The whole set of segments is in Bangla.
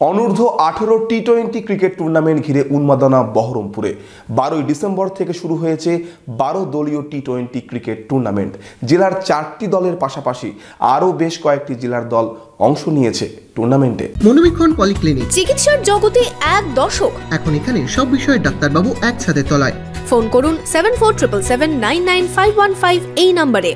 অনূর্ধ্ব 18 টি-20 ক্রিকেট টুর্নামেন্ট ঘিরে উন্মাদনা বহরমপুরে। 12 ডিসেম্বর থেকে শুরু হয়েছে 12 দলীয় টি-20 ক্রিকেট টুর্নামেন্ট। জেলার 4টি দলের পাশাপাশি আরও বেশ কয়েকটি জেলার দল অংশ নিয়েছে টুর্নামেন্টে। মনোবীক্ষণ পলিক্লিনিক, চিকিৎসার জগতে এক দশক। এখন এখানে সব বিষয়ে ডাক্তারবাবু একসাথে তলায়। ফোন করুন 7477799515 এই নম্বরে।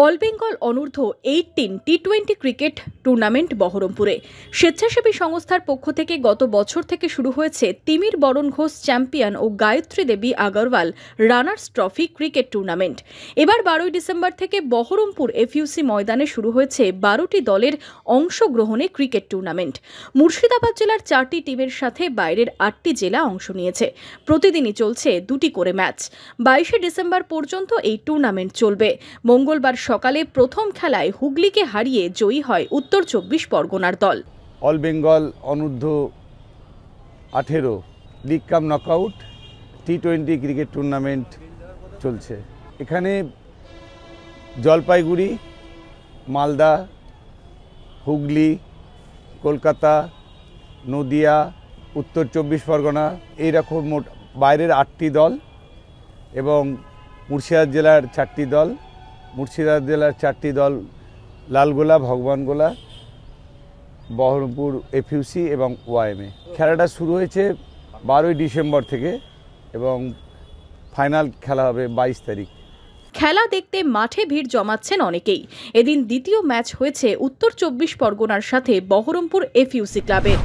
অল বেঙ্গল অনূর্ধ্ব 18 টি-20 ক্রিকেট টুর্নামেন্ট বহরমপুরে স্বেচ্ছাসেবী সংস্থার পক্ষ থেকে গত বছর থেকে শুরু হয়েছে তিমির বরণ ঘোষ চ্যাম্পিয়ন ও Gayatri Devi Agarwal runners trophy cricket tournament. এবার 12 ডিসেম্বর থেকে বহরমপুর এফইউসি ময়দানে শুরু হয়েছে 12টি দলের অংশগ্রহণে ক্রিকেট টুর্নামেন্ট। মুর্শিদাবাদ জেলার 4টি টিমের সাথে বাইরের 8টি জেলা অংশ নিয়েছে। প্রতিদিনই চলছে 2টি করে ম্যাচ। 22 ডিসেম্বর পর্যন্ত এই টুর্নামেন্ট চলবে। মঙ্গলবার সকালে প্রথম খেলায় হুগলিকে হারিয়ে জয়ী হয় উত্তর 24 পরগনার দল। অল বেঙ্গল অনূর্ধ্ব 18 লিগ কাম নকআউট টি-20 ক্রিকেট টুর্নামেন্ট চলছে। এখানে জলপাইগুড়ি, মালদা, হুগলি, কলকাতা, নদিয়া, উত্তর 24 পরগনা এইরকম মোট বাইরের 8টি দল এবং মুর্শিদাবাদ জেলার 4টি দল। মুর্শিদাবাদ জেলার 4টি দল লালগোলা, ভগবানগোলা, বহরমপুর এফইউসি এবং ওয়াইএমএ। খেলাটা শুরু হয়েছে 12 ডিসেম্বর থেকে এবং ফাইনাল খেলা হবে 22 তারিখ। খেলা দেখতে মাঠে ভিড় জমাচ্ছেন অনেকেই। এদিন দ্বিতীয় ম্যাচ হয়েছে উত্তর 24 পরগনার সাথে বহরমপুর এফইউসি ক্লাবের।